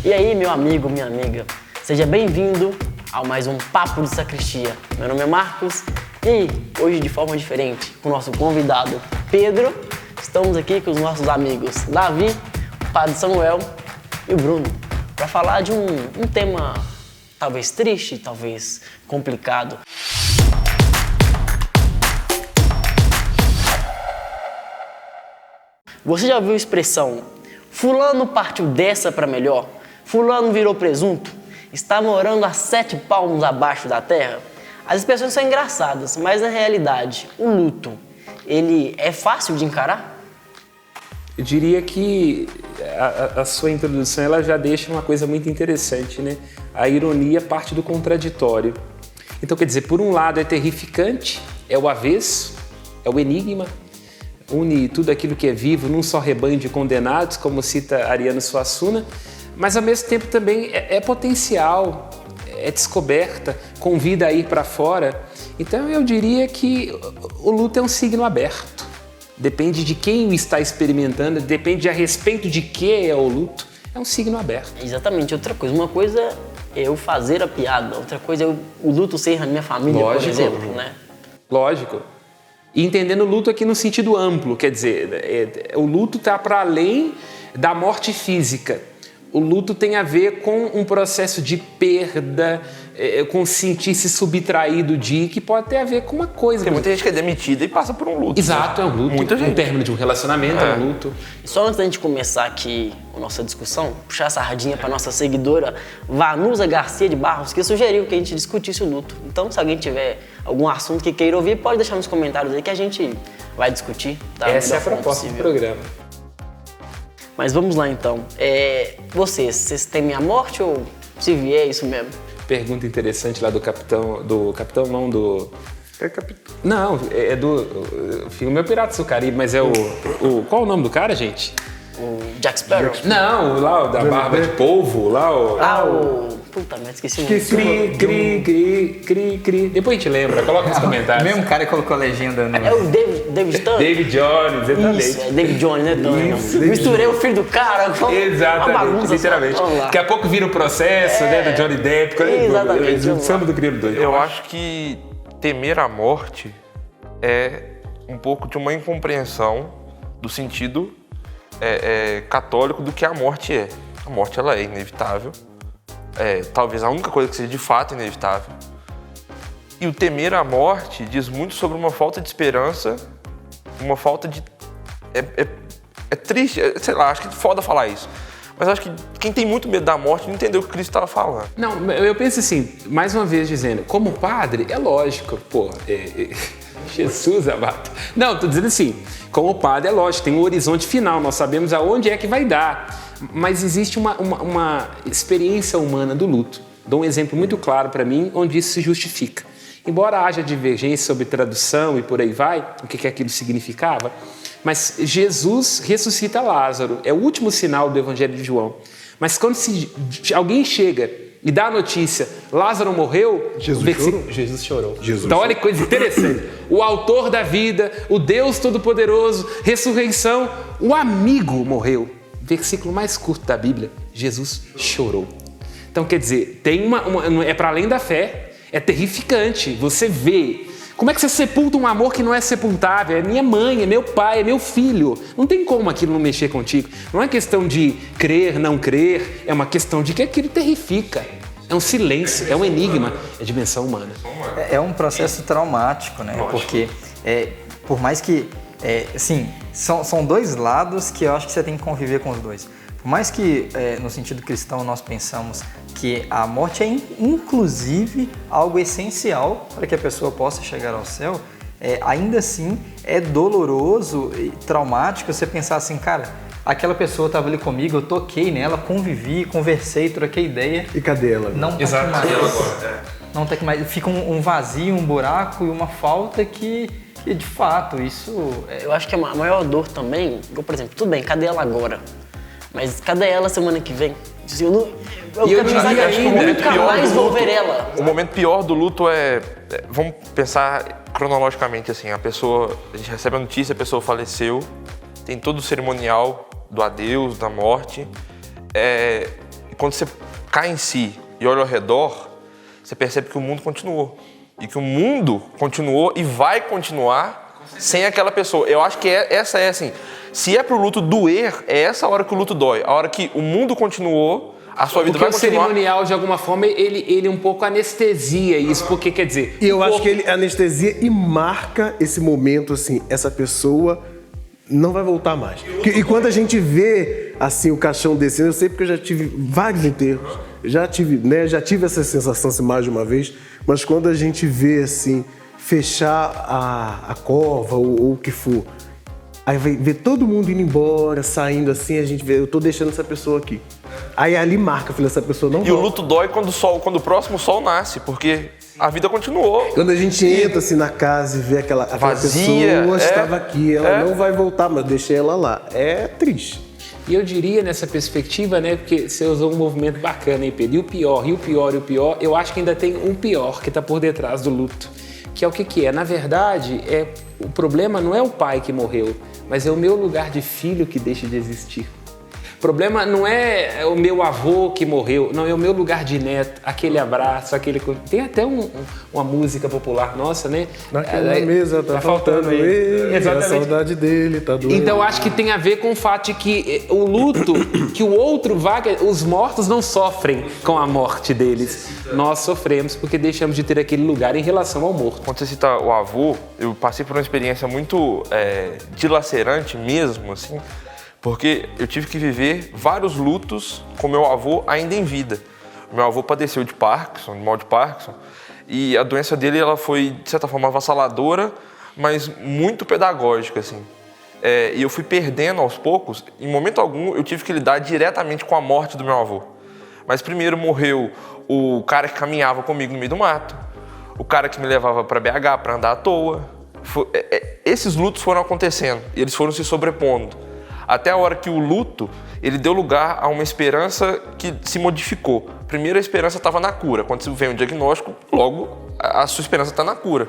E aí, meu amigo, minha amiga, seja bem-vindo a mais um Papo de Sacristia. Meu nome é Marcos e hoje, de forma diferente, com o nosso convidado Pedro, estamos aqui com os nossos amigos Davi, o Padre Samuel e o Bruno, para falar de um tema talvez triste, talvez complicado. Você já ouviu a expressão fulano partiu dessa para melhor, fulano virou presunto, está morando a 7 palmos abaixo da terra? As expressões são engraçadas, mas na realidade, o luto, ele é fácil de encarar? Eu diria que a sua introdução ela já deixa uma coisa muito interessante, né? A ironia parte do contraditório. Então, quer dizer, por um lado é terrificante, é o avesso, é o enigma, une tudo aquilo que é vivo num só rebanho de condenados, como cita Ariano Suassuna, mas ao mesmo tempo também é potencial, é descoberta, convida a ir para fora. Então eu diria que o luto é um signo aberto. Depende de quem o está experimentando, depende a respeito de que é o luto, é um signo aberto. Exatamente, outra coisa. Uma coisa é eu fazer a piada, outra coisa é o luto ser na minha família, por exemplo, né? Lógico. E entendendo o luto aqui no sentido amplo, quer dizer, o luto está para além da morte física. O luto tem a ver com um processo de perda, com sentir-se subtraído de, que pode ter a ver com uma coisa. Tem muita gente que é demitida e passa por um luto. Exato, é um luto. Muita gente. Um término de um relacionamento é um luto. Só antes da gente começar aqui a nossa discussão, puxar a sardinha para nossa seguidora Vanusa Garcia de Barros, que sugeriu que a gente discutisse o luto. Então, se alguém tiver algum assunto que queira ouvir, pode deixar nos comentários aí que a gente vai discutir. Tá? Essa é a proposta do programa. Mas vamos lá então. Vocês temem a morte ou se vier é isso mesmo? Pergunta interessante lá do capitão não, do... É capitão. Não, é do filme É Piratas do Caribe, mas é qual o nome do cara, gente? O Jack Sparrow? Não, lá o da barba de polvo, lá o... Puta merda, esqueci o nome. Cri. Depois a gente lembra, coloca nos comentários. O mesmo cara que colocou a legenda no... É o David Stone? David Jones, exatamente. Isso, é David Jones, né, Tony? Misturei o filho do cara com exatamente, uma bagunça. literalmente. Daqui a pouco vira o processo, né, do Johnny Depp. Exatamente. O samba do crioulo doido. Eu acho que temer a morte é um pouco de uma incompreensão do sentido católico do que a morte é. A morte, ela é inevitável. Talvez a única coisa que seja de fato inevitável. E o temer a morte diz muito sobre uma falta de esperança, uma falta de... É triste, sei lá, acho que é foda falar isso. Mas acho que quem tem muito medo da morte não entendeu o que Cristo estava falando. Não, eu penso assim, mais uma vez dizendo, como padre, é lógico, Jesus amado. Não, tô dizendo assim, como padre é lógico, tem um horizonte final, nós sabemos aonde é que vai dar. Mas existe uma experiência humana do luto. Dou um exemplo muito claro para mim, onde isso se justifica. Embora haja divergência sobre tradução e por aí vai, o que aquilo significava, mas Jesus ressuscita Lázaro. É o último sinal do Evangelho de João. Mas quando alguém chega e dá a notícia, Lázaro morreu, Jesus chorou. Então olha que coisa interessante. O autor da vida, o Deus Todo-Poderoso, ressurreição, o amigo morreu. Versículo mais curto da Bíblia, Jesus chorou. Então, quer dizer, tem é para além da fé, é terrificante. Você vê, como é que você sepulta um amor que não é sepultável? É minha mãe, é meu pai, é meu filho. Não tem como aquilo não mexer contigo. Não é questão de crer, não crer, é uma questão de que aquilo terrifica. É um silêncio, é um enigma, é dimensão humana. É um processo traumático, né? Porque, por mais que... assim, são dois lados que eu acho que você tem que conviver com os dois. Por mais que, no sentido cristão, nós pensamos que a morte é, inclusive, algo essencial para que a pessoa possa chegar ao céu, ainda assim é doloroso e traumático você pensar assim, cara, aquela pessoa estava ali comigo, eu toquei nela, convivi, conversei, troquei ideia. E cadê ela? Não tá aqui mais. Não tá aqui mais. Fica um vazio, um buraco e uma falta que... E de fato, isso... Eu acho que a maior dor também, por exemplo, tudo bem, cadê ela agora? Mas cadê ela semana que vem? Eu nunca mais vou ver ela. O momento pior do luto vamos pensar cronologicamente assim, a gente recebe a notícia, a pessoa faleceu, tem todo o cerimonial do adeus, da morte, E quando você cai em si e olha ao redor, você percebe que o mundo continuou. E que o mundo continuou e vai continuar sem aquela pessoa. Eu acho que essa é assim, se é pro luto doer, é essa hora que o luto dói. A hora que o mundo continuou, a sua vida vai continuar. Porque o cerimonial, de alguma forma, ele um pouco anestesia isso, porque quer dizer... E eu acho que ele anestesia e marca esse momento, assim, essa pessoa não vai voltar mais. E quando a gente vê, assim, o caixão descendo, eu sei porque eu já tive vários enterros, já tive essa sensação assim, mais de uma vez, mas quando a gente vê, assim, fechar a cova ou o que for, aí vai ver todo mundo indo embora, saindo assim, a gente vê, eu tô deixando essa pessoa aqui. Aí ali marca, filho, essa pessoa não volta. E o luto dói quando o próximo sol nasce, porque a vida continuou. Quando a gente entra assim na casa e vê aquela vazia, pessoa estava aqui, ela não vai voltar, mas eu deixei ela lá. É triste. E eu diria nessa perspectiva, né, porque você usou um movimento bacana aí, Pedro, e o pior, eu acho que ainda tem um pior que está por detrás do luto, que é o que é? Na verdade, o problema não é o pai que morreu, mas é o meu lugar de filho que deixa de existir. O problema não é o meu avô que morreu, não, é o meu lugar de neto, aquele abraço, aquele... Tem até uma música popular nossa, né? Naquela mesa tá faltando ele, a saudade dele tá doendo. Então acho que tem a ver com o fato de que o luto, que o outro os mortos não sofrem com a morte deles. Nós sofremos porque deixamos de ter aquele lugar em relação ao morto. Quando você cita o avô, eu passei por uma experiência muito dilacerante mesmo, assim, porque eu tive que viver vários lutos com meu avô ainda em vida. Meu avô padeceu de Parkinson, de mal de Parkinson, e a doença dele ela foi, de certa forma, avassaladora, mas muito pedagógica, assim. E eu fui perdendo aos poucos. Em momento algum, eu tive que lidar diretamente com a morte do meu avô. Mas primeiro morreu o cara que caminhava comigo no meio do mato, o cara que me levava para BH para andar à toa. Esses lutos foram acontecendo, e eles foram se sobrepondo. Até a hora que o luto, ele deu lugar a uma esperança que se modificou. Primeiro a esperança estava na cura. Quando vem o diagnóstico, logo a sua esperança está na cura.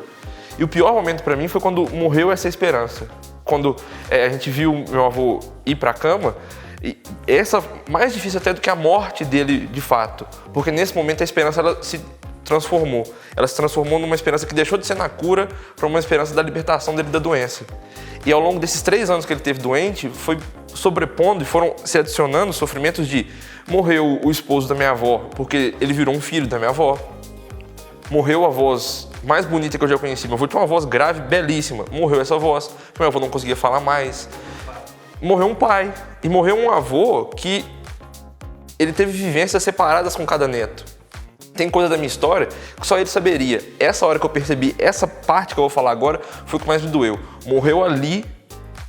E o pior momento para mim foi quando morreu essa esperança. Quando a gente viu meu avô ir para a cama, e essa mais difícil até do que a morte dele de fato. Porque nesse momento a esperança ela se transformou. Ela se transformou numa esperança que deixou de ser na cura para uma esperança da libertação dele da doença. E ao longo desses 3 anos que ele teve doente, foi sobrepondo e foram se adicionando sofrimentos de... Morreu o esposo da minha avó, porque ele virou um filho da minha avó. Morreu a voz mais bonita que eu já conheci. Meu avô tinha uma voz grave, belíssima. Morreu essa voz, meu avô não conseguia falar mais. Morreu um pai. E morreu um avô que ele teve vivências separadas com cada neto. Tem coisa da minha história que só ele saberia. Essa hora que eu percebi, essa parte que eu vou falar agora, foi o que mais me doeu. Morreu ali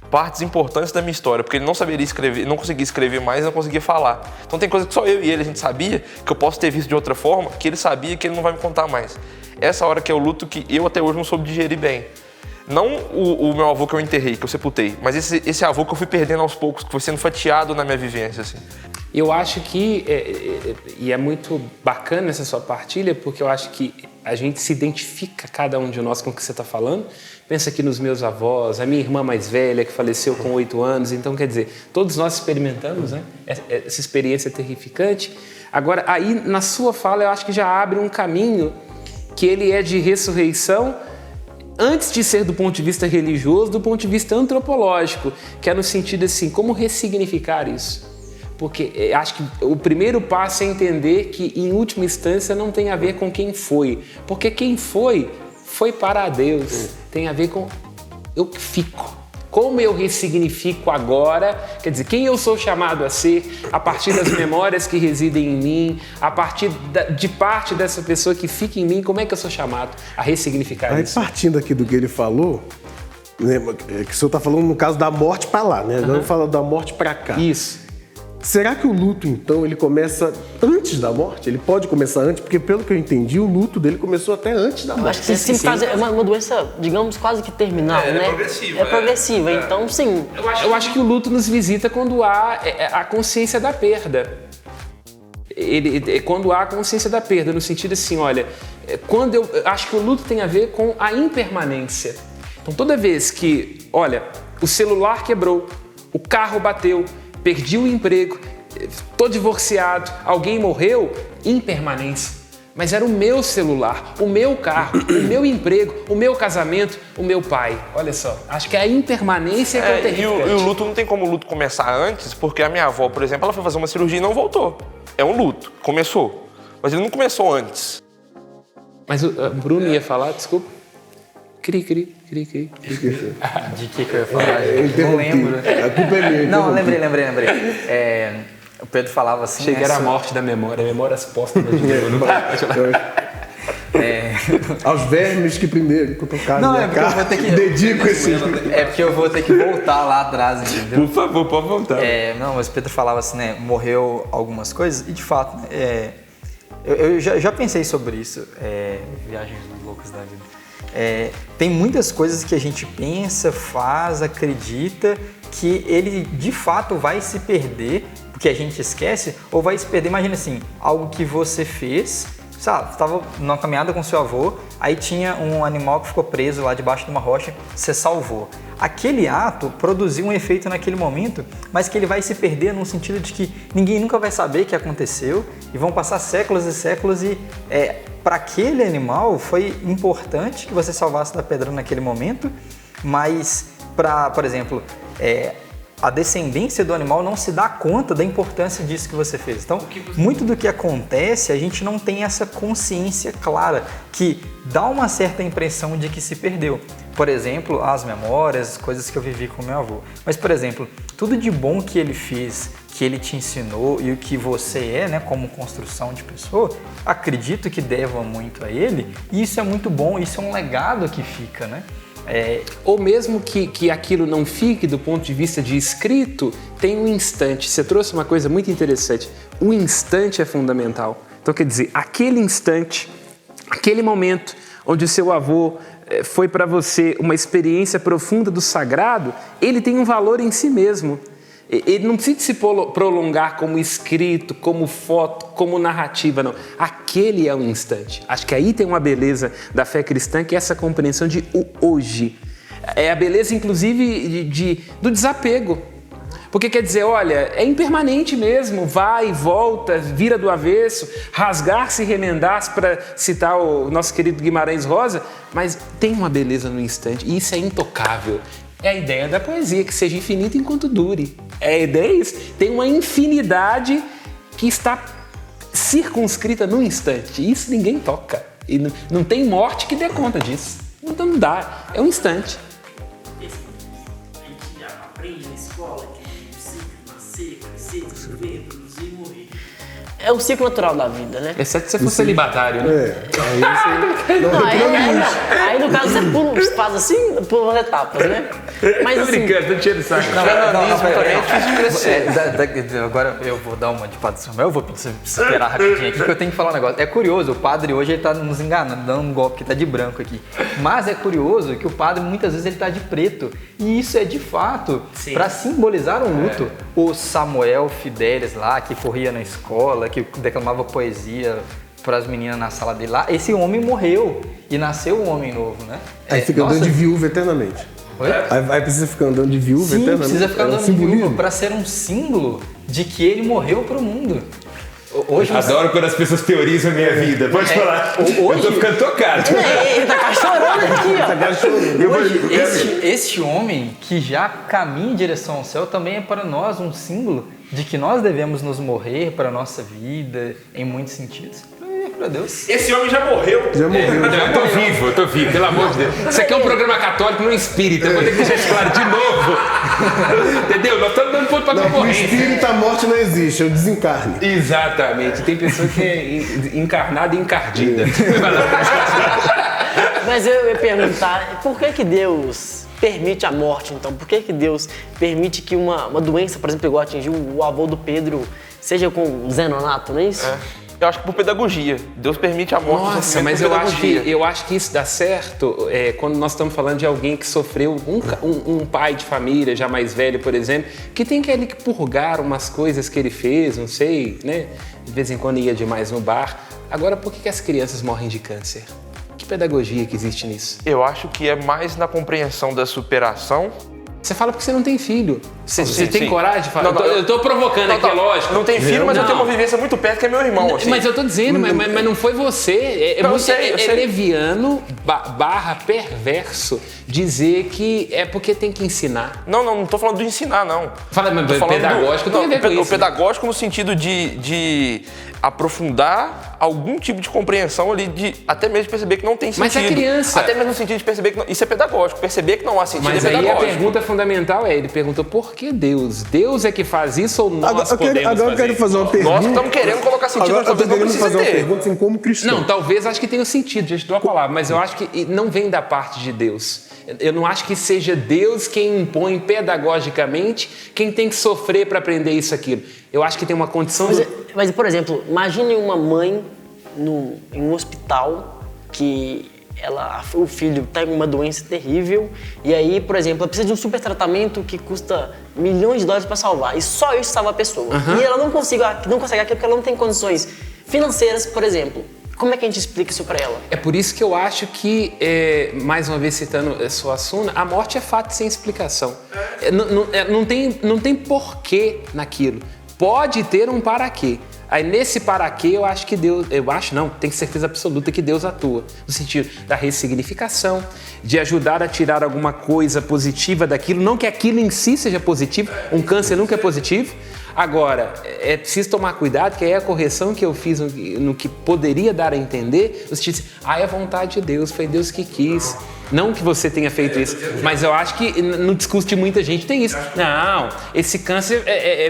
partes importantes da minha história, porque ele não saberia escrever, não conseguia escrever mais, não conseguia falar. Então tem coisa que só eu e ele a gente sabia, que eu posso ter visto de outra forma, que ele sabia que ele não vai me contar mais. Essa hora que é o luto que eu até hoje não soube digerir bem. Não o meu avô que eu enterrei, que eu sepultei, mas esse avô que eu fui perdendo aos poucos, que foi sendo fatiado na minha vivência, assim. Eu acho que, e é muito bacana essa sua partilha, porque eu acho que a gente se identifica, cada um de nós, com o que você está falando. Pensa aqui nos meus avós, a minha irmã mais velha, que faleceu com 8 anos. Então, quer dizer, todos nós experimentamos, né, essa experiência terrificante. Agora, aí, na sua fala, eu acho que já abre um caminho que ele é de ressurreição, antes de ser do ponto de vista religioso, do ponto de vista antropológico, que é no sentido assim, como ressignificar isso? Porque acho que o primeiro passo é entender que, em última instância, não tem a ver com quem foi. Porque quem foi para Deus. Tem a ver com eu que fico. Como eu ressignifico agora, quer dizer, quem eu sou chamado a ser, a partir das memórias que residem em mim, a partir de parte dessa pessoa que fica em mim, como é que eu sou chamado a ressignificar isso? Aí, partindo aqui do que ele falou, né, que o senhor está falando no caso da morte para lá, né? Não fala da morte para cá. Isso. Será que o luto, então, ele começa antes da morte? Ele pode começar antes? Porque, pelo que eu entendi, o luto dele começou até antes da morte. Acho que sim, é uma doença, digamos, quase que terminal, né? É progressiva. É progressiva, então, sim. Eu acho que o luto nos visita quando há a consciência da perda. Quando há a consciência da perda, no sentido assim, olha, quando eu acho que o luto tem a ver com a impermanência. Então, toda vez que, olha, o celular quebrou, o carro bateu, perdi o emprego, Tô divorciado, alguém morreu, impermanência. Mas era o meu celular, o meu carro, o meu emprego, o meu casamento, o meu pai. Olha só, acho que a impermanência que é o terrível. E o luto não tem como o luto começar antes, porque a minha avó, por exemplo, ela foi fazer uma cirurgia e não voltou. É um luto, começou. Mas ele não começou antes. Mas o Bruno ia falar, desculpa. Cri. De que eu ia falar? Não lembro. A culpa é minha. Não, lembrei. O Pedro falava assim... Achei que era a morte da memória, memórias póstumas de Bruno. Aos vermes que primeiro tocaram. Não, é porque eu vou ter que... Dedico esse... É porque eu vou ter que voltar lá atrás, entendeu? Por favor, pode voltar. Não, mas o Pedro falava assim, né? Morreu algumas coisas e de fato, eu já pensei sobre isso. Viagens loucas da vida. Tem muitas coisas que a gente pensa, faz, acredita que ele de fato vai se perder, porque a gente esquece, ou vai se perder, imagina assim, algo que você fez, sabe, estava numa caminhada com seu avô, aí tinha um animal que ficou preso lá debaixo de uma rocha, você salvou. Aquele ato produziu um efeito naquele momento, mas que ele vai se perder no sentido de que ninguém nunca vai saber o que aconteceu e vão passar séculos e séculos e para aquele animal foi importante que você salvasse da pedra naquele momento, mas para, por exemplo, a descendência do animal não se dá conta da importância disso que você fez. Então, muito do que acontece, a gente não tem essa consciência clara, que dá uma certa impressão de que se perdeu. Por exemplo, as memórias, coisas que eu vivi com meu avô. Mas, por exemplo, tudo de bom que ele fez, que ele te ensinou e o que você é, né, como construção de pessoa, acredito que deva muito a ele, e isso é muito bom, isso é um legado que fica, né? Ou mesmo que aquilo não fique do ponto de vista de escrito, tem um instante. Você trouxe uma coisa muito interessante. O instante é fundamental. Então, quer dizer, aquele instante, aquele momento onde o seu avô foi para você uma experiência profunda do sagrado, ele tem um valor em si mesmo. Ele não precisa se prolongar como escrito, como foto, como narrativa, não. Aquele é o instante. Acho que aí tem uma beleza da fé cristã, que é essa compreensão de o hoje. É a beleza, inclusive, do desapego. Porque quer dizer, olha, é impermanente mesmo, vai e volta, vira do avesso, rasgar-se e remendar-se, para citar o nosso querido Guimarães Rosa, mas tem uma beleza no instante, e isso é intocável. É a ideia da poesia, que seja infinita enquanto dure. A ideia é isso. Tem uma infinidade que está circunscrita no instante. Isso ninguém toca. E não tem morte que dê conta disso. Então não dá. É um instante. A gente já aprende na escola que o ciclo nascer, crescer, desenvolver, produzir e morrer. É o ciclo natural da vida, né? Exceto se você for celibatário, né? Aí no caso você faz assim, pula as etapas, né? Mas Tô brincando, tô tirando saco. Agora eu vou dar uma de Padre Samuel, eu vou pedir pra você esperar rapidinho aqui, que eu tenho que falar um negócio. É curioso, o padre hoje ele tá nos enganando, dando um golpe que tá de branco aqui. Mas é curioso que o padre muitas vezes ele tá de preto. E isso é de fato para simbolizar um luto. O Samuel Fidelis lá, que corria na escola, que declamava poesia para as meninas na sala dele lá, esse homem morreu e nasceu um homem novo, né? Aí fica andando de viúva eternamente. Oi? Aí precisa ficar andando de viúva eternamente. Precisa ficar andando de viúva para ser um símbolo de que ele morreu para o mundo. Hoje Adoro quando as pessoas teorizam a minha vida. Pode falar. Hoje, eu tô ficando tocado. Ele tá chorando aqui, ó. Hoje, este homem que já caminha em direção ao céu também é para nós um símbolo de que nós devemos nos morrer para a nossa vida em muitos sentidos. Para Deus. Esse homem já morreu. Já morreu. Eu tô vivo, pelo amor de Deus. Isso aqui é um programa católico, não espírita. Eu vou ter que deixar isso claro de novo. Entendeu? Nós estamos dando ponto pra Não, o concorrência. espírito, a morte não existe, é o desencarne. Exatamente. Tem pessoa que é encarnada e encardida. Mas eu ia perguntar, por que Deus permite a morte, então? Por que Deus permite que uma doença, por exemplo, igual atingiu o avô do Pedro, seja com zenonato, não é isso? Eu acho que por pedagogia. Deus permite a morte. Nossa, mas eu acho que isso dá certo quando nós estamos falando de alguém que sofreu, um pai de família já mais velho, por exemplo, que tem que ele purgar umas coisas que ele fez, não sei, né? De vez em quando ia demais no bar. Agora, por que as crianças morrem de câncer? Que pedagogia que existe nisso? Eu acho que é mais na compreensão da superação Você fala porque você não tem filho. Você Sim, tem sim. coragem de falar? Não, eu tô provocando aqui, lógico. Não tem filho, mas eu Não. tenho uma vivência muito perto que é meu irmão. Assim. Mas eu tô dizendo, mas não foi você. Não, eu Muito sei. leviano barra perverso dizer que é porque tem que ensinar. Não tô falando do ensinar, não. Fala, mas Tô falando pedagógico tem a ver com O isso. pedagógico no sentido de aprofundar algum tipo de compreensão ali, até mesmo de perceber que não tem sentido. Mas a criança... Até mesmo no sentido de perceber que não, isso é pedagógico. Perceber que não há sentido Mas é aí a pedagógico. pergunta fundamental ele perguntou por que Deus? Deus é que faz isso ou nós podemos agora eu quero fazer uma pergunta. Nós estamos querendo colocar sentido Agora nas eu tô coisas, não querendo precisa fazer uma ter. pergunta assim, como cristão. Não, talvez acho que tenha sentido, já te dou a palavra, mas eu acho que não vem da parte de Deus. Eu não acho que seja Deus quem impõe pedagogicamente quem tem que sofrer para aprender isso, aquilo. Eu acho que tem uma condição... Mas, por exemplo, imagine uma mãe em um hospital que o filho está com uma doença terrível e aí, por exemplo, ela precisa de um super tratamento que custa milhões de dólares para salvar e só isso salva a pessoa. E ela não consegue aquilo porque ela não tem condições financeiras, por exemplo. Como é que a gente explica isso para ela? É por isso que eu acho que, mais uma vez citando Suassuna, a morte é fato sem explicação. Não tem porquê naquilo. Pode ter um para quê. Aí nesse para quê eu acho que Deus, tenho certeza absoluta que Deus atua. No sentido da ressignificação, de ajudar a tirar alguma coisa positiva daquilo. Não que aquilo em si seja positivo, um câncer nunca é positivo. Agora, é preciso tomar cuidado, que aí a correção que eu fiz no que poderia dar a entender, você disse, é a vontade de Deus, foi Deus que quis. Não que você tenha feito isso, mas eu acho que no discurso de muita gente tem isso. Não, esse câncer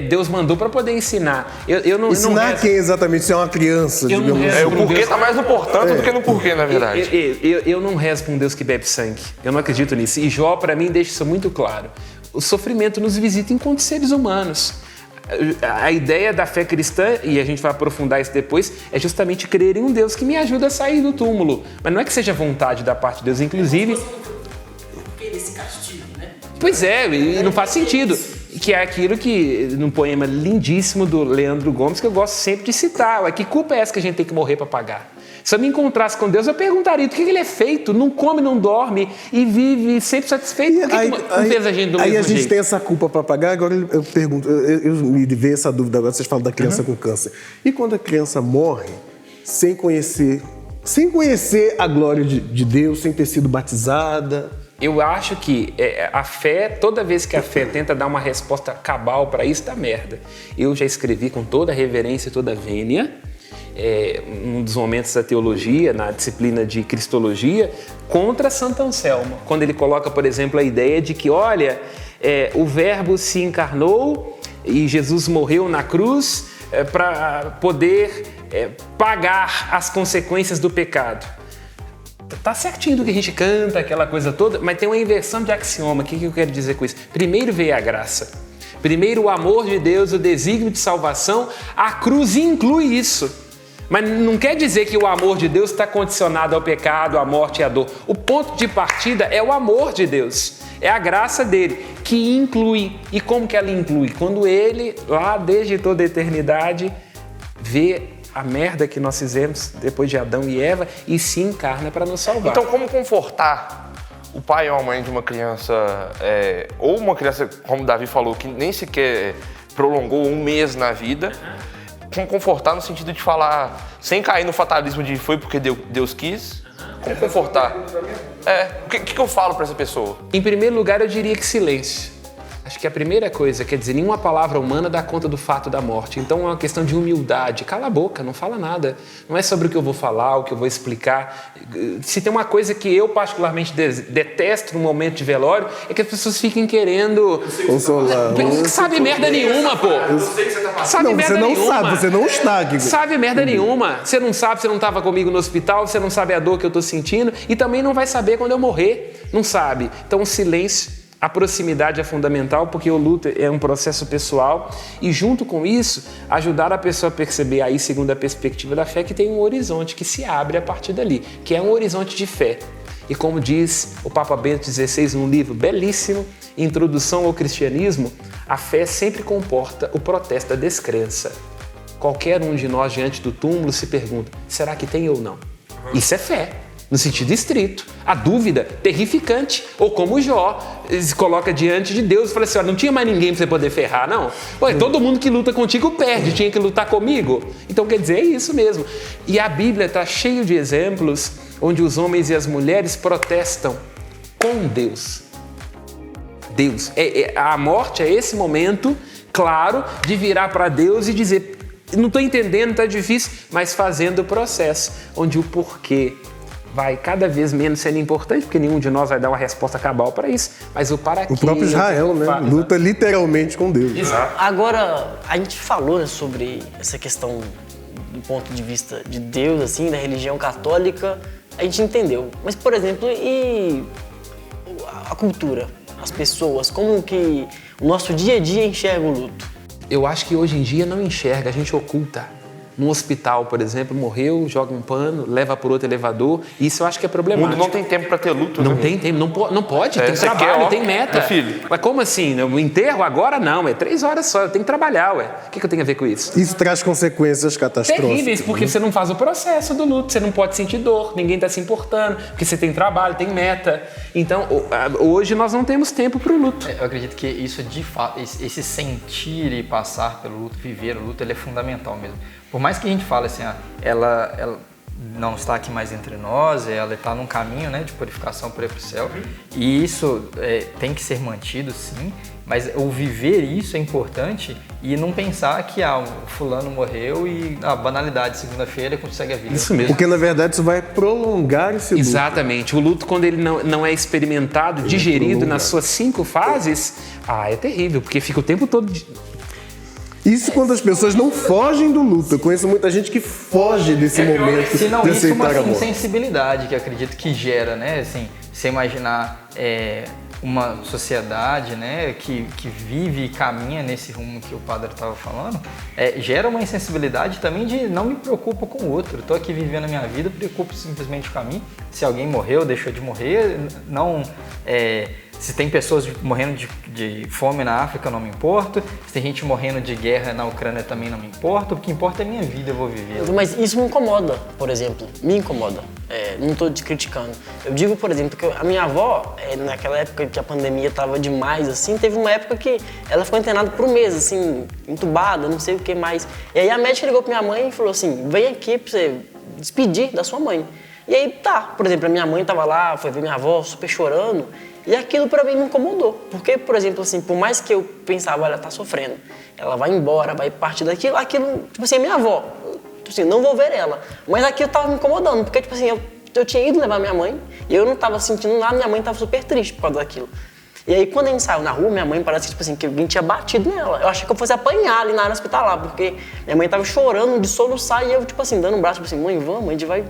Deus mandou para poder ensinar. Eu não Ensinar rezo, quem exatamente? Se é uma criança, Eu não digamos rezo. assim. O porquê está mais no portanto do que no porquê, na verdade. eu não rezo para um Deus que bebe sangue. Eu não acredito nisso. E Jó, para mim, deixa isso muito claro. O sofrimento nos visita enquanto seres humanos. A ideia da fé cristã, e a gente vai aprofundar isso depois, é justamente crer em um Deus que me ajuda a sair do túmulo. Mas não é que seja vontade da parte de Deus, inclusive... Esse castigo, né? Pois é, e não faz sentido. Que é aquilo que, num poema lindíssimo do Leandro Gomes, que eu gosto sempre de citar. Que culpa é essa que a gente tem que morrer para pagar? Se eu me encontrasse com Deus, eu perguntaria do que ele é feito, não come, não dorme e vive sempre satisfeito. Por que não fez a gente do mesmo Aí a gente jeito? tem essa culpa para pagar, agora eu pergunto, eu me veio essa dúvida agora, vocês falam da criança com câncer. E quando a criança morre sem conhecer a glória de Deus, sem ter sido batizada? Eu acho que a fé, toda vez que a fé tenta dar uma resposta cabal para isso, dá merda. Eu já escrevi com toda a reverência e toda a vênia, um dos momentos da teologia, na disciplina de Cristologia, contra Santo Anselmo, quando ele coloca, por exemplo, a ideia de que, olha, o Verbo se encarnou e Jesus morreu na cruz para poder pagar as consequências do pecado. Tá certinho do que a gente canta, aquela coisa toda, mas tem uma inversão de axioma. O que eu quero dizer com isso? Primeiro veio a graça. Primeiro o amor de Deus, o desígnio de salvação. A cruz inclui isso. Mas não quer dizer que o amor de Deus está condicionado ao pecado, à morte e à dor. O ponto de partida é o amor de Deus. É a graça dele, que inclui. E como que ela inclui? Quando ele, lá desde toda a eternidade, vê a merda que nós fizemos depois de Adão e Eva e se encarna para nos salvar. Então, como confortar o pai ou a mãe de uma criança, ou uma criança, como Davi falou, que nem sequer prolongou um mês na vida, como confortar no sentido de falar, sem cair no fatalismo de foi porque Deus quis, como confortar? O que eu falo para essa pessoa? Em primeiro lugar, eu diria que silêncio. Acho que a primeira coisa, quer dizer, nenhuma palavra humana dá conta do fato da morte. Então é uma questão de humildade. Cala a boca, não fala nada. Não é sobre o que eu vou falar, o que eu vou explicar. Se tem uma coisa que eu particularmente detesto no momento de velório, é que as pessoas fiquem querendo... Consolar. Não sabe merda nenhuma, pô. Sabe Não, merda você não nenhuma. sabe, você não está aqui. Sabe merda nenhuma. Você não sabe, você não estava comigo no hospital, você não sabe a dor que eu estou sentindo e também não vai saber quando eu morrer. Não sabe. Então o silêncio... A proximidade é fundamental porque o luto é um processo pessoal e junto com isso, ajudar a pessoa a perceber aí, segundo a perspectiva da fé, que tem um horizonte que se abre a partir dali, que é um horizonte de fé. E como diz o Papa Bento XVI num livro belíssimo, Introdução ao Cristianismo, a fé sempre comporta o protesto da descrença. Qualquer um de nós diante do túmulo se pergunta, será que tem ou não? Isso é fé. no sentido estrito. A dúvida terrificante. Ou como Jó se coloca diante de Deus e fala assim, não tinha mais ninguém para você poder ferrar, não. Pô, todo mundo que luta contigo perde, tinha que lutar comigo. Então quer dizer, é isso mesmo. E a Bíblia está cheia de exemplos onde os homens e as mulheres protestam com Deus. Deus. A morte é esse momento, claro, de virar para Deus e dizer, não estou entendendo, está difícil, mas fazendo o processo, onde o porquê vai cada vez menos sendo importante, porque nenhum de nós vai dar uma resposta cabal para isso, mas o para quê. O próprio Israel, né? Luta literalmente com Deus. Exato. Agora, a gente falou, né, sobre essa questão do ponto de vista de Deus, assim, da religião católica, a gente entendeu. Mas, por exemplo, e a cultura, as pessoas, como que o nosso dia a dia enxerga o luto? Eu acho que hoje em dia não enxerga, a gente oculta. Num hospital, por exemplo, morreu, joga um pano, leva por outro elevador. Isso eu acho que é O problemático. mundo não tem tempo para ter luto. Não né? tem tempo, não pode, tem você trabalho, quer, tem meta. Meu filho. Mas como assim? O enterro agora não, 3 horas só, eu tenho que trabalhar, ué. O que eu tenho a ver com isso? Isso traz consequências catastróficas. Terríveis, porque você não faz o processo do luto, você não pode sentir dor, ninguém está se importando, porque você tem trabalho, tem meta. Então, hoje nós não temos tempo para o luto. Eu acredito que isso, de fato, esse sentir e passar pelo luto, viver o luto, ele é fundamental mesmo. Por mais que a gente fale assim, ela não está aqui mais entre nós, ela está num caminho, né, de purificação para ir para o céu, e isso tem que ser mantido, sim, mas o viver isso é importante e não pensar que o fulano morreu e a banalidade, segunda-feira, consegue a vida. Isso mesmo. Porque, na verdade, isso vai prolongar esse luto. Exatamente. O luto, quando ele não é experimentado, digerido nas suas 5 fases, é terrível, porque fica o tempo todo... Isso quando as pessoas não fogem do luto. Eu conheço muita gente que foge desse momento Se não, de isso é uma aceitar a morte. insensibilidade que eu acredito que gera, né? Assim, você imaginar uma sociedade, né, que vive e caminha nesse rumo que o padre estava falando, gera uma insensibilidade também de não me preocupo com o outro. Estou aqui vivendo a minha vida, preocupo simplesmente com a mim. Se alguém morreu, deixou de morrer, não... Se tem pessoas morrendo de fome na África, eu não me importo. Se tem gente morrendo de guerra na Ucrânia, também não me importa. O que importa é a minha vida, eu vou viver. Mas isso me incomoda, por exemplo. Me incomoda. Não estou te criticando. Eu digo, por exemplo, que a minha avó, naquela época que a pandemia estava demais, assim, teve uma época que ela ficou internada por 1 mês, assim, entubada, não sei o que mais. E aí a médica ligou pra minha mãe e falou assim, vem aqui pra você despedir da sua mãe. E aí, por exemplo, a minha mãe estava lá, foi ver minha avó super chorando, e aquilo pra mim me incomodou. Porque, por exemplo, assim, por mais que eu pensava, olha, ela tá sofrendo, ela vai embora, vai partir daquilo, tipo assim, a minha avó, tipo assim, não vou ver ela. Mas aquilo tava me incomodando, porque, tipo assim, eu tinha ido levar minha mãe, e eu não tava sentindo nada, minha mãe tava super triste por causa daquilo. E aí, quando a gente saiu na rua, minha mãe parece que, tipo assim, que alguém tinha batido nela. Eu achei que eu fosse apanhar ali na área hospitalar, porque minha mãe tava chorando de soluçar, e eu, tipo assim, dando um braço, tipo assim, mãe, vamos, a gente vai...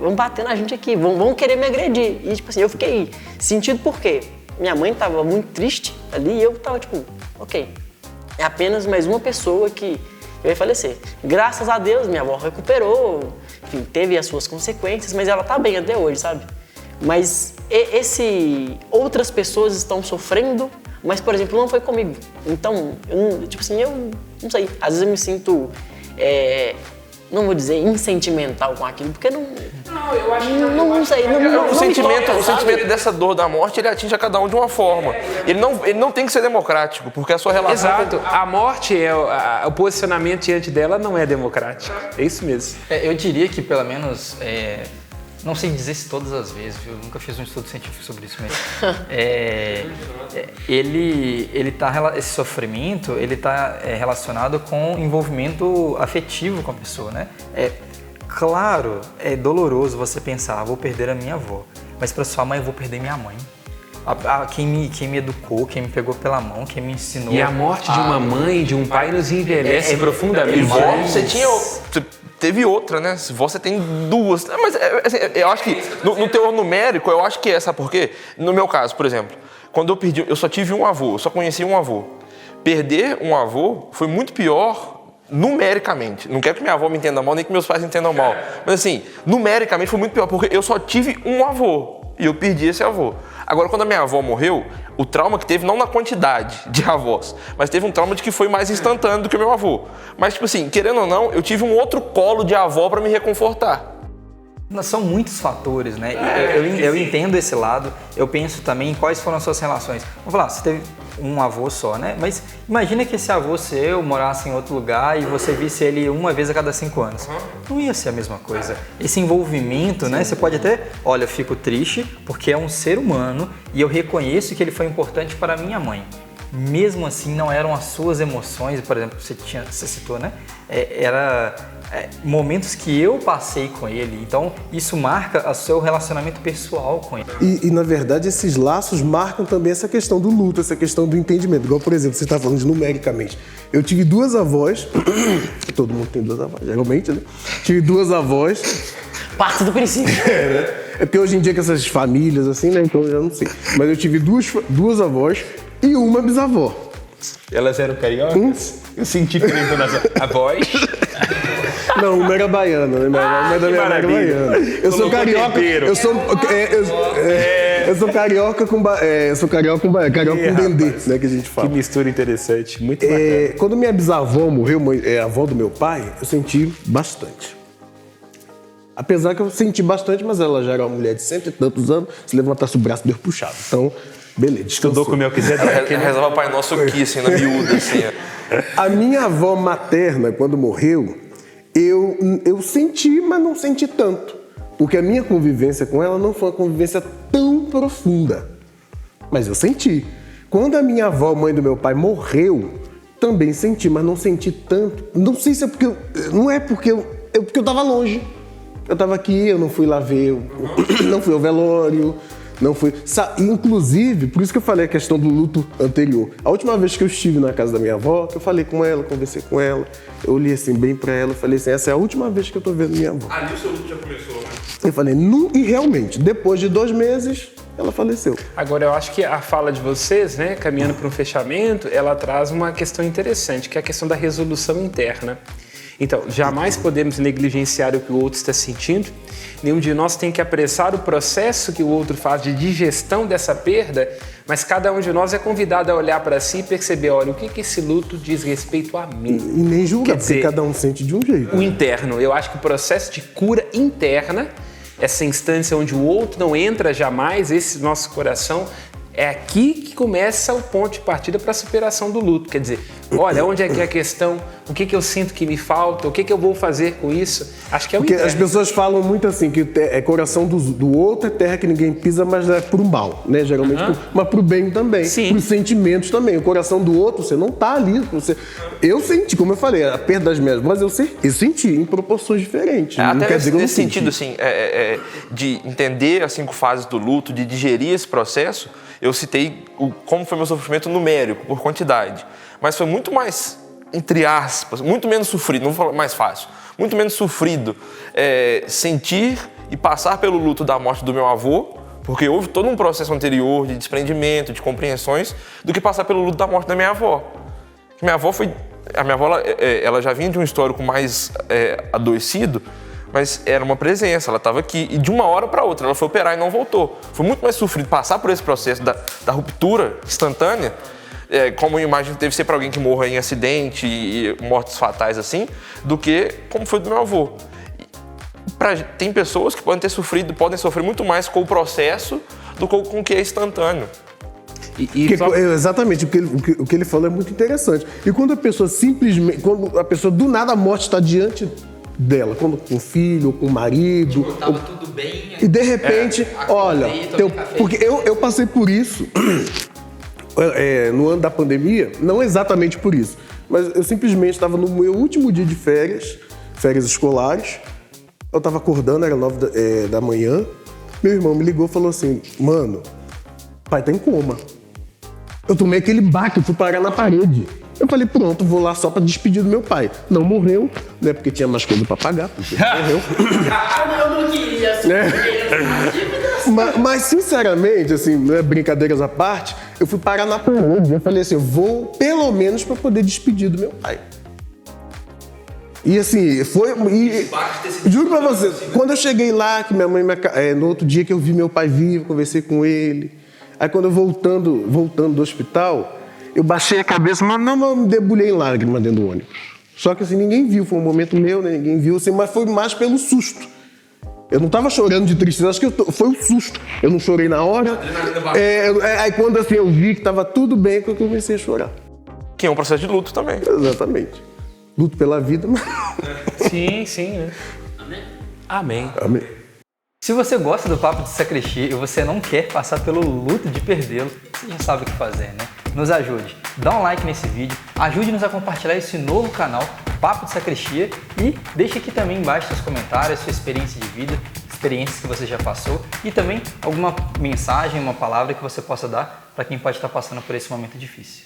Vão bater na gente aqui, vão querer me agredir. E, tipo assim, eu fiquei sentido por quê? Minha mãe tava muito triste ali e eu tava, tipo, ok, é apenas mais uma pessoa que vai falecer. Graças a Deus, minha avó recuperou, enfim, teve as suas consequências, mas ela tá bem até hoje, sabe? Mas outras pessoas estão sofrendo, mas, por exemplo, não foi comigo. Então, eu não sei, às vezes eu me sinto... não vou dizer insentimental com aquilo, porque não... Não, eu acho que... Não sei, O sentimento dessa dor da morte, ele atinge a cada um de uma forma. Ele não tem que ser democrático, porque a sua relação... Exato. A morte, o posicionamento diante dela não é democrático. É isso mesmo. Eu diria que, pelo menos... Não sei dizer se todas as vezes, viu? Eu nunca fiz um estudo científico sobre isso mesmo. Esse sofrimento, ele tá relacionado com envolvimento afetivo com a pessoa, né? Claro, é doloroso você pensar, vou perder a minha avó, mas para sua mãe eu vou perder minha mãe. Quem me educou, quem me pegou pela mão, quem me ensinou. E a morte de uma mãe, de um pai, nos envelhece profundamente. Você teve outra, né? Você tem 2. Mas assim, eu acho que, no teor numérico, eu acho que sabe por quê? No meu caso, por exemplo, quando eu perdi, eu só tive um avô, eu só conheci um avô. Perder um avô foi muito pior numericamente. Não quero que minha avó me entenda mal, nem que meus pais me entendam mal. Mas assim, numericamente foi muito pior, porque eu só tive um avô e eu perdi esse avô. Agora, quando a minha avó morreu, o trauma que teve, não na quantidade de avós, mas teve um trauma de que foi mais instantâneo do que o meu avô. Mas, tipo assim, querendo ou não, eu tive um outro colo de avó para me reconfortar. São muitos fatores, né? Eu entendo esse lado, eu penso também em quais foram as suas relações. Vamos falar, você teve um avô só, né? Mas imagina que esse avô seu morasse em outro lugar e você visse ele uma vez a cada 5 anos. Não ia ser a mesma coisa. Esse envolvimento, né? Você pode até, olha, eu fico triste porque é um ser humano e eu reconheço que ele foi importante para a minha mãe. Mesmo assim, não eram as suas emoções, por exemplo, você citou, né? Momentos que eu passei com ele, então isso marca o seu relacionamento pessoal com ele. E na verdade esses laços marcam também essa questão do luto, essa questão do entendimento. Igual, por exemplo, você está falando de numericamente. Eu tive 2 avós, todo mundo tem 2 avós, geralmente, né? Tive 2 avós. Parte do princípio. É porque hoje em dia com essas famílias assim, né? Então eu já não sei. Mas eu tive duas avós e uma bisavó. Elas eram cariocas? Eu senti pela entonação. A voz. Não, uma era baiana, né? Uma da minha mãe era baiana. Eu sou carioca. Eu sou carioca com dendê, né? Que a gente fala. Que mistura interessante, muito bacana. Quando minha bisavó morreu, a avó do meu pai, eu senti bastante. Apesar que eu senti bastante, mas ela já era uma mulher de 100 e tantos anos, se levantasse o braço, deu puxado. Então, beleza. Estudou com o meu quiser. Rezava Pai Nosso aqui, assim, na miúda, assim. A minha avó materna, quando morreu, eu senti, mas não senti tanto. Porque a minha convivência com ela não foi uma convivência tão profunda. Mas eu senti. Quando a minha avó, mãe do meu pai, morreu, também senti, mas não senti tanto. Não sei se é porque... Não é porque porque eu tava longe. Eu tava aqui, eu não fui lá ver, não fui ao velório, não fui... Inclusive, por isso que eu falei a questão do luto anterior. A última vez que eu estive na casa da minha avó, que eu falei com ela, conversei com ela, eu olhei assim bem pra ela, falei assim, essa é a última vez que eu tô vendo minha avó. Ali o seu luto já começou, né? Eu falei, e realmente, depois de 2 meses, ela faleceu. Agora, eu acho que a fala de vocês, né, caminhando para um fechamento, ela traz uma questão interessante, que é a questão da resolução interna. Então, jamais podemos negligenciar o que o outro está sentindo. Nenhum de nós tem que apressar o processo que o outro faz de digestão dessa perda, mas cada um de nós é convidado a olhar para si e perceber, olha, o que esse luto diz respeito a mim? E nem julgar, porque cada um sente de um jeito. O interno, eu acho que o processo de cura interna, essa instância onde o outro não entra jamais, esse nosso coração, é aqui que começa o ponto de partida para a superação do luto. Quer dizer, olha, onde é que é a questão, o que eu sinto que me falta, o que eu vou fazer com isso? Acho que é o Porque as pessoas falam muito assim, que é coração do outro, é terra que ninguém pisa, mas é pro mal, né? Geralmente, mas pro bem também, pros sentimentos também. O coração do outro, você não tá ali. Eu senti, como eu falei, a perda das minhas vozes, eu senti em proporções diferentes. Até quer dizer nesse sentido, assim, de entender as 5 fases do luto, de digerir esse processo, eu citei como foi meu sofrimento numérico, por quantidade. Mas foi muito mais, entre aspas, muito menos sofrido, não vou falar mais fácil, muito menos sofrido sentir e passar pelo luto da morte do meu avô, porque houve todo um processo anterior de desprendimento, de compreensões, do que passar pelo luto da morte da minha avó. A minha avó, ela já vinha de um histórico mais adoecido, mas era uma presença, ela estava aqui e de uma hora para outra ela foi operar e não voltou. Foi muito mais sofrido passar por esse processo da ruptura instantânea, como eu imagino que deve ser para alguém que morra em acidente e mortes fatais assim, do que como foi do meu avô. Tem pessoas que podem sofrer muito mais com o processo do que com o que é instantâneo. Exatamente, o que ele falou é muito interessante. E quando a pessoa do nada a morte está diante dela, quando com o filho, com o marido. Tava tudo bem. E de repente, olha, porque eu passei por isso no ano da pandemia, não exatamente por isso, mas eu simplesmente estava no meu último dia de férias escolares, eu estava acordando, era 9 da manhã, meu irmão me ligou e falou assim, mano, pai tá em coma. Eu tomei aquele baque, fui parar na parede. Eu falei, pronto, vou lá só pra despedir do meu pai. Não morreu, né? Porque tinha mais coisa pra pagar, porque morreu. Eu não queria mas, sinceramente, assim, né, brincadeiras à parte, eu fui parar na parede. Eu falei assim, eu vou pelo menos pra poder despedir do meu pai. E assim, juro pra você, quando eu cheguei lá, que minha mãe no outro dia que eu vi meu pai vivo, conversei com ele. Aí quando eu voltando do hospital, eu baixei a cabeça, mas não me debulhei em lágrimas dentro do ônibus. Só que assim, ninguém viu, foi um momento meu, né? Ninguém viu, assim, mas foi mais pelo susto. Eu não tava chorando de tristeza, acho que foi um susto. Eu não chorei na hora. Aí quando assim, eu vi que tava tudo bem, que eu comecei a chorar. Que é um processo de luto também. Exatamente. Luto pela vida, mas... Sim, né? Amém. Amém. Se você gosta do Papo de Sacristia e você não quer passar pelo luto de perdê-lo, você já sabe o que fazer, né? Nos ajude. Dá um like nesse vídeo, ajude-nos a compartilhar esse novo canal, Papo de Sacristia, e deixe aqui também embaixo seus comentários, sua experiência de vida, experiências que você já passou e também alguma mensagem, uma palavra que você possa dar para quem pode estar passando por esse momento difícil.